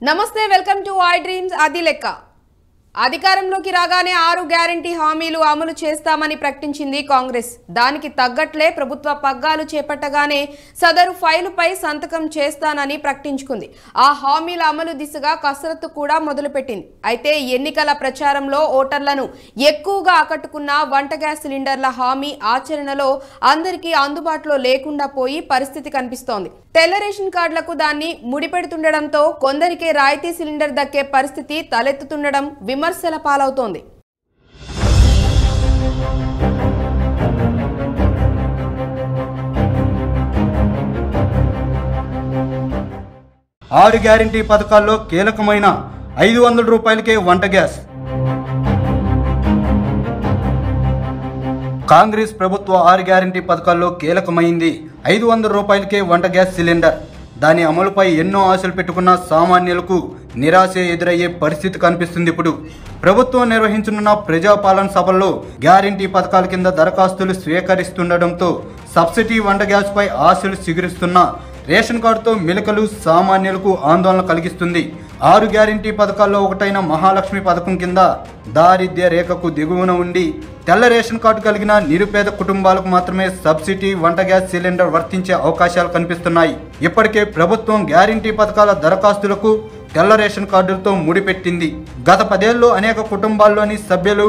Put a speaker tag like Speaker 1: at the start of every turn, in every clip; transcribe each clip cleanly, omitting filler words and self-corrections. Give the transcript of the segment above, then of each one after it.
Speaker 1: నమస్తే welcome to I dreams ఆది లెక్క అధికారంలోకి రాగానే 6 గ్యారెంటీ హామీలు అమలు చేస్తామని ప్రకటించింది కాంగ్రెస్. దానికి తగ్గట్లే ప్రభుత్వ పగ్గాలు చేపట్టగానే సదరు ఫైలుపై సంతకం చేస్తానని ప్రకటించుకుంది. ఆ హామీల అమలు దిశగా కసరత్తు కూడా మొదలుపెట్టింది. అయితే ఎన్నికల ప్రచారంలో ఓటర్లను ఎక్కువగా ఆకట్టుకున్న వంట గ్యాస్ సిలిండర్ల హామీ ఆచరణలో అందరికీ అందుబాటులో లేకుండా పోయి పరిస్థితి కనిపిస్తోంది. తెల్ల రేషన్ కార్డులకు దాన్ని ముడిపెడుతుండడంతో కొందరికే రాయితీ సిలిండర్ దక్కే పరిస్థితి తలెత్తుతుండడం విమర్శల పాలవుతోంది.
Speaker 2: ఆరు గ్యారెంటీ పథకాల్లో కీలకమైన 500 రూపాయలకే వంట గ్యాస్. కాంగ్రెస్ ప్రభుత్వ 6 గ్యారెంటీ పథకాల్లో కీలకమైంది 500 రూపాయలకే వంట గ్యాస్ సిలిండర్. దాని అమలుపై ఎన్నో ఆశలు పెట్టుకున్న సామాన్యులకు నిరాశ ఎదురయ్యే పరిస్థితి కనిపిస్తుంది. ఇప్పుడు ప్రభుత్వం నిర్వహించనున్న ప్రజాపాలన సభల్లో గ్యారెంటీ పథకాల కింద దరఖాస్తులు స్వీకరిస్తుండటంతో సబ్సిడీ వంట గ్యాస్ పై ఆశలు చిగురిస్తున్న రేషన్ కార్డుతో మిలకలు సామాన్యులకు ఆందోళన కలిగిస్తుంది. 6 గ్యారెంటీ పథకాల్లో ఒకటైన మహాలక్ష్మి పథకం కింద దారిద్ర్య రేఖకు దిగువన ఉండి తెల్ల రేషన్ కార్డు కలిగిన నిరుపేద కుటుంబాలకు మాత్రమే సబ్సిడీ వంట గ్యాస్ సిలిండర్ వర్తించే అవకాశాలు కనిపిస్తున్నాయి. ఇప్పటికే ప్రభుత్వం గ్యారెంటీ పథకాల దరఖాస్తులకు తెల్ల రేషన్ కార్డులతో ముడిపెట్టింది. గత 10 ఏళ్లలో అనేక కుటుంబాల్లోని సభ్యులు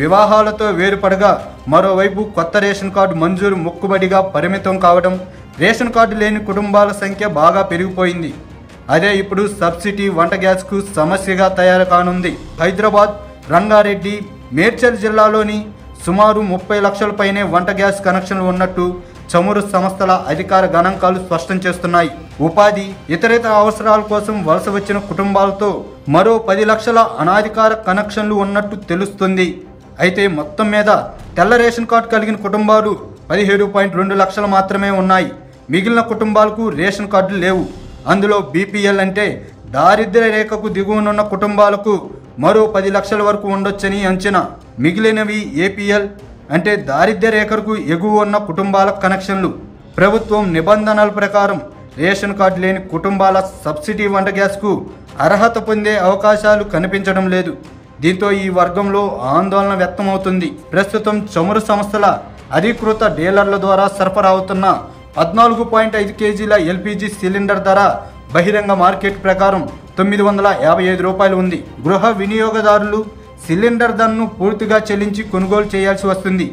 Speaker 2: వివాహాలతో వేరుపడగా మరోవైపు కొత్త రేషన్ కార్డు మంజూరు మొక్కుబడిగా పరిమితం కావడం, రేషన్ కార్డు లేని కుటుంబాల సంఖ్య బాగా పెరిగిపోయింది. అదే ఇప్పుడు సబ్సిడీ వంట గ్యాస్కు సమస్యగా తయారు కానుంది. హైదరాబాద్, రంగారెడ్డి, మేడ్చల్ జిల్లాలోని సుమారు 30 లక్షల పైనే వంట గ్యాస్ కనెక్షన్లు ఉన్నట్టు చమురు సంస్థల అధికార గణాంకాలు స్పష్టం చేస్తున్నాయి. ఉపాధి, ఇతరేతర అవసరాల కోసం వలస వచ్చిన కుటుంబాలతో మరో 10 లక్షల అనాధికార కనెక్షన్లు ఉన్నట్టు తెలుస్తుంది. అయితే మొత్తం మీద తెల్ల రేషన్ కార్డు కలిగిన కుటుంబాలు 17.2 లక్షలు మాత్రమే ఉన్నాయి. మిగిలిన కుటుంబాలకు రేషన్ కార్డులు లేవు. అందులో బీపీఎల్ అంటే దారిద్ర్య రేఖకు దిగువనున్న కుటుంబాలకు మరో 10 లక్షల వరకు ఉండొచ్చని అంచనా. మిగిలినవి ఏపీఎల్ అంటే దారిద్ర్య రేఖకు ఎగువ ఉన్న కుటుంబాల కనెక్షన్లు. ప్రభుత్వం నిబంధనల ప్రకారం రేషన్ కార్డు లేని కుటుంబాల సబ్సిడీ వంట గ్యాస్కు అర్హత పొందే అవకాశాలు కనిపించడం లేదు. దీంతో ఈ వర్గంలో ఆందోళన వ్యక్తమవుతుంది. ప్రస్తుతం చమురు సంస్థల అధికృత డీలర్ల ద్వారా సరఫరా అవుతున్న 14.5 కేజీల ఎల్పీజీ సిలిండర్ ధర బహిరంగ మార్కెట్ ప్రకారం 955 రూపాయలు ఉంది. గృహ వినియోగదారులు సిలిండర్ ధరను పూర్తిగా చెల్లించి కొనుగోలు చేయాల్సి వస్తుంది.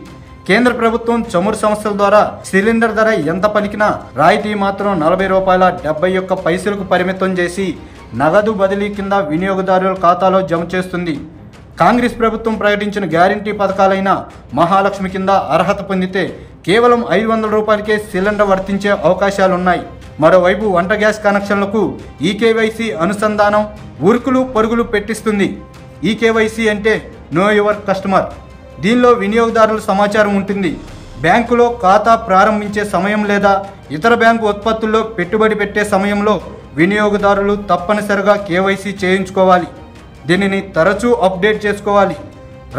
Speaker 2: కేంద్ర ప్రభుత్వం చమురు సంస్థల ద్వారా సిలిండర్ ధర ఎంత పలికినా రాయితీ మాత్రం 40 రూపాయల 71 పైసలకు పరిమితం చేసి నగదు బదిలీ కింద వినియోగదారుల ఖాతాలో జమ చేస్తుంది. కాంగ్రెస్ ప్రభుత్వం ప్రకటించిన గ్యారంటీ పథకాలైన మహాలక్ష్మి కింద అర్హత పొందితే కేవలం 500 రూపాయలకే సిలిండర్ వర్తించే అవకాశాలున్నాయి. మరోవైపు వంట గ్యాస్ కనెక్షన్లకు ఈకేవైసీ అనుసంధానం ఉరుకులు పరుగులు పెట్టిస్తుంది. ఈకేవైసీ అంటే నో యువర్ కస్టమర్. దీనిలో వినియోగదారుల సమాచారం ఉంటుంది. బ్యాంకులో ఖాతా ప్రారంభించే సమయం లేదా ఇతర బ్యాంకు ఉత్పత్తుల్లో పెట్టుబడి పెట్టే సమయంలో వినియోగదారులు తప్పనిసరిగా కేవైసీ చేయించుకోవాలి. దీనిని తరచూ అప్డేట్ చేసుకోవాలి.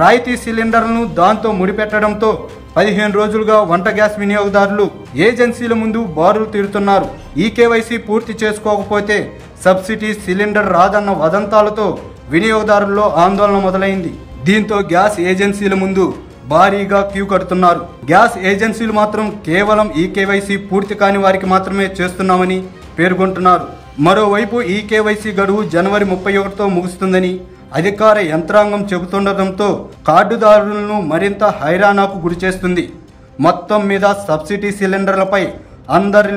Speaker 2: రాయితీ సిలిండర్లను దాంతో ముడిపెట్టడంతో 15 రోజులుగా వంట గ్యాస్ వినియోగదారులు ఏజెన్సీల ముందు బారులు తీరుతున్నారు. ఈ కేవైసీ పూర్తి చేసుకోకపోతే సబ్సిడీ సిలిండర్ రాదన్న వదంతాలతో వినియోగదారుల్లో ఆందోళన మొదలైంది. దీంతో గ్యాస్ ఏజెన్సీల ముందు భారీగా క్యూ కడుతున్నారు. గ్యాస్ ఏజెన్సీలు మాత్రం కేవలం ఈ కేవైసీ పూర్తి కాని వారికి మాత్రమే చేస్తున్నామని పేర్కొంటున్నారు. మరోవైపు ఈ కేవైసీ గడువు జనవరి 31తో ముగుస్తుందని అధికార యంత్రాంగం చెబుతుండటంతో కార్డుదారులను మరింత హైరాణాకు గురిచేస్తుంది. మొత్తం మీద సబ్సిడీ సిలిండర్లపై అందరి